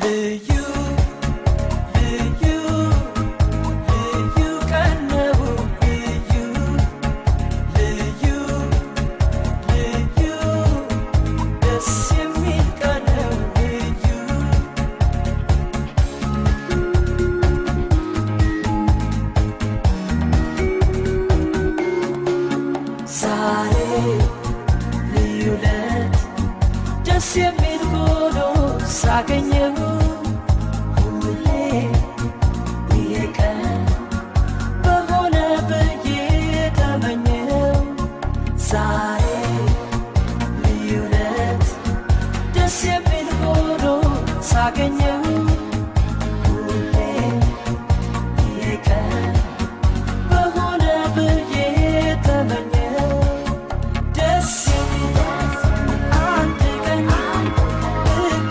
ልዩ ልዩ ልዩ ቀን ነው ልዩ ልዩ ልዩ ደስ የሚል ቀን ነው ልዩ ዛሬ ልዩ ለት ደስ የሚል ሆኖ ሳገኘው ሁሌ ይሄ ቀን በሆነ ብዬ ተመኘው ዛሬ ልዩ ለት ደስ የሚል ሆኖ ሳገኘው